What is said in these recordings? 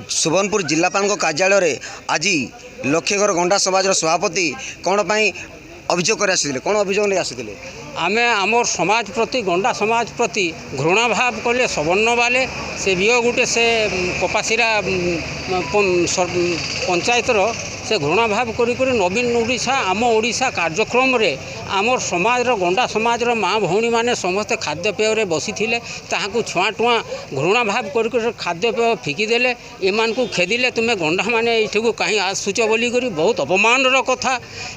सुवर्णपुर जिलापाल कार्यालय आज लक्षेघर गंडा समाज सभापति कौन अभियोग कर आसी कौन अभियोग नहीं आसी आमे आमर समाज प्रति गंडा समाज प्रति घृणा भाव कले सवर्ण बाले से भी गोटे से कपासीरा पंचायतर से घृणा भाव करी नवीन ओडिशा आम ओडिशा कार्यक्रम रे आमर समाज गंडा समाज माँ भौणी मैंने समस्ते खाद्यपेय बसी थे ताकू छुआ टुआ घृणा भाव कर खाद्यपेय फिकिदेले एमान को खेदिले तुम्हें गंडा मैंने ये कहीं आसुच बोली बहुत अपमान कथा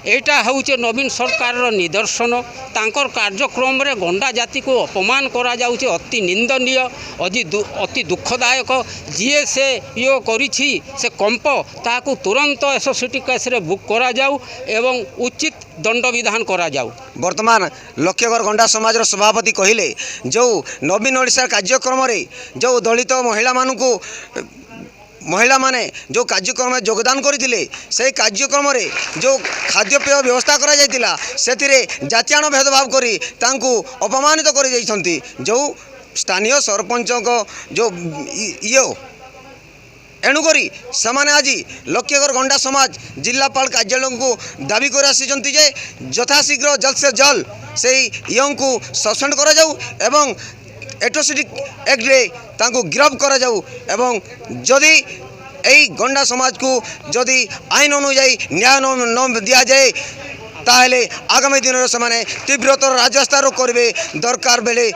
यहाँ हूँ नवीन सरकार निदर्शन तांकर कार्यक्रम रे गंडा जाति को अपमान करा जाउचे अति निंदनीय अति दुखदायक जीए से यो करिछि से कंप ताकू तुरंत एसोसिटी केस रे बुक करा जाऊ एवं उचित दंड विधान करा जाऊ। वर्तमान लक्षेघर गंडा समाज सभापति कहले जो नवीन ओडिशा कार्यक्रम रे जो दलित महिला माने जो कार्यक्रम में योगदान करथिले से कार्यक्रम रे जो खाद्यपेय व्यवस्था करा जायतिला सेतिरे जातियाण भेदभाव करी तांकू अपमानित कर जाइछंती जो स्थानीय सरपंच को जो इयो एणुकरी समाने आज लक्षेघर गंडा समाज जिलापाल कार्यालय को दाबी कर आसी जे यथाशीघ्र जल्द से जल्द से इयों को सस्पेंड करा जाऊ एवं एट्रोसिटी एक्ट रे तांको गिरफ्त करा जाऊ एवं जदि एई गंडा समाज को जदि आईन अनुजाई न्याय न दिया जाए ताहले आगामी दिन में तीव्रतर राजस्था करेंगे दरकार बेले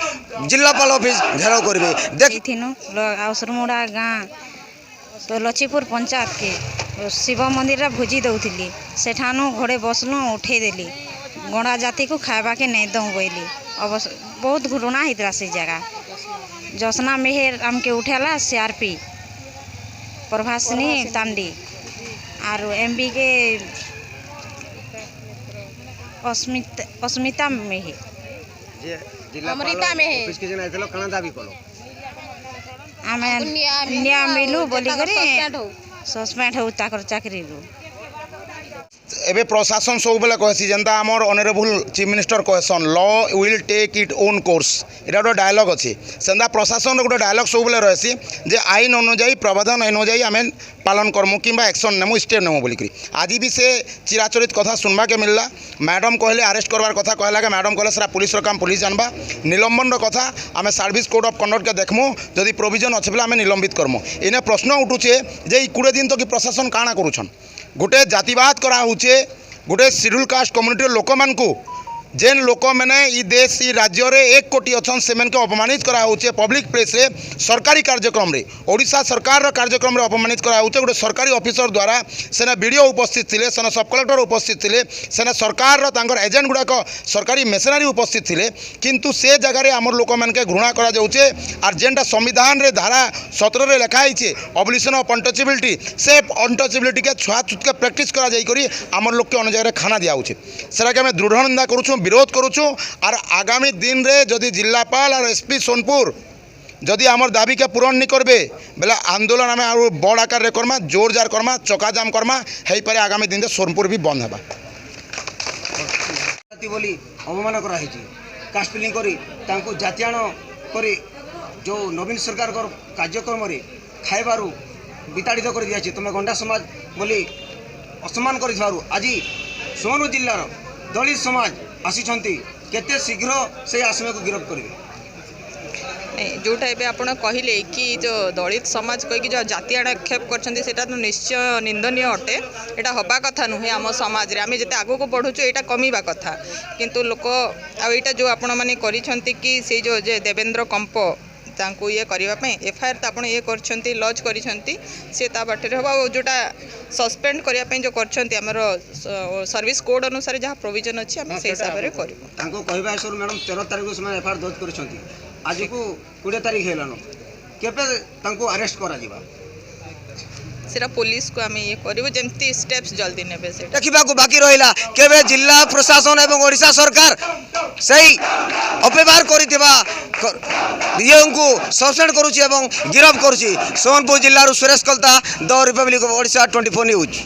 जिलापाल ऑफिस घेराव करेंगे देखिनु आउसरमुड़ा गाँ तो लच्छीपुर पंचायत के शिव मंदिर भोजी दौली सेठानु घोड़े बसलु उठेदेली गंडा जाति को खावा के नहीं दऊँ बोली अवश्य बहुत घृणा होता से जगह जसना मेहर आमके उठेला CRP प्रभासिनी तांडी और MB के अस्मिता मेहर अमृता मेहर आमे न्याय मिलू बोली सस्पेंड हो चाकरी एबे प्रशासन सब बेले कहसी जनता आमर ऑनरेबल चीफ मिनिस्टर कहसन law will take it own course एटा गोटे डायलॉग अच्छे सेंदा प्रशासन गोटे डायलॉग सब बेले रही जे आईन अनुजाई प्रावधान अनुजाई आम पालन करमु कि एक्शन नेमु स्टेप नेमु बोलिक आज भी से चिराचरित कथा सुनवा के मिलला मैडम कहले अरेस्ट करवार कथा कहला मैडम कहले सारा पुलिस काम पुलिस जानवा निलंबन कथा आम सर्विस कोड ऑफ कंडक्ट के देखमु जदि प्रोविजन अच्छे बोले आम निलंबित करमु इने प्रश्न उठुचे जे 20 दिन तो कि प्रशासन काଣା करूछन गोटे जातिवाद करा होचे गोटे शेड्यूल कास्ट कम्युनिटी लोक मान को जेन लोक मैंने ई देश ई राज्य रे 1 कोटी अच्छन से अपमानित करा होचे पब्लिक प्लेस रे सरकारी कार्यक्रम रे ओडिशा सरकार कार्यक्रम रे अपमानित करा होचे गोटे सरकारी ऑफिसर द्वारा सेना वीडियो उपस्थित थिले सेना सब कलेक्टर उपस्थित थिले सेना सरकार तांकर एजेंट गुड़ाक सरकारी मेसनारी उपस्थित थिले किंतु से जगह रे हमर लोक मान के घृणा करा जाउचे आर जेनटा संविधान रे धारा 17 रे लिखा हिचे अबलिशन ऑफ अनटचेबिलिटी से अनटचेबिलिटी के छुआ छूत के प्रैक्टिस करा जाई करी हमर लोक के अन जगह रे खाना दिया होचे सेरा के हम दृढ़ निंदा करूछु विरोध करुचु और आगामी दिन रे जदि जिलापाल और SP सोनपुर जदि आमर दाबी के पूरण नहीं करबे बेला आंदोलन आम और बड़ आकार रे करमा जोर जार करमा चकाजाम करमा है पारे आगामी दिन रे सोनपुर भी बंद हेबा बोली अवमान करा हिची कास्ट फिलिंग करी तांको जातियाण करी जो नवीन सरकार कार्यक्रम रे खाइबारु विताड़ित कर दिया तुम गंडा समाज बोली असम्मान कर आज सोनपुर जिलार दलित समाज आसिछंती केते शीघ्र से आसमे को गिरफ्त करेंगे जोटा एबे आपण कहले कि जो दलित समाज कह जो जाति आक्षेप कर तो निश्चय निंदनीय अटे एटा हवा कथा नुहे आम समाज रे आम जिते आगो को बढ़ुचु एटा कमीबा कथा किंतु लोक आटा जो आपण माने करिसंती कि से जो जे देवेंद्र कंप तांको ये करने FIR तो आप ये कर लॉज कर बाटे हम जोटा सस्पेंड करने जो कर सर्विस कोड अनुसार जहाँ प्रोविजन अच्छी आम से हिसाब से करूँ मैडम 13 तारीख को FIR दर्ज कर आज को 20 तारीख है केबे अरेस्ट करा सेरा पुलिस को आम ये करूँ जमती स्टेप्स जल्दी ने देखा बाकी रहा केबे जिला प्रशासन एवं ओडिशा सरकार सही अपव्यवहार को सस्पेंड करुच्ची गिरफ्त करुच्ची सोनपुर जिल्लारू Suresh Kalta the Republic of Odisha 24 news.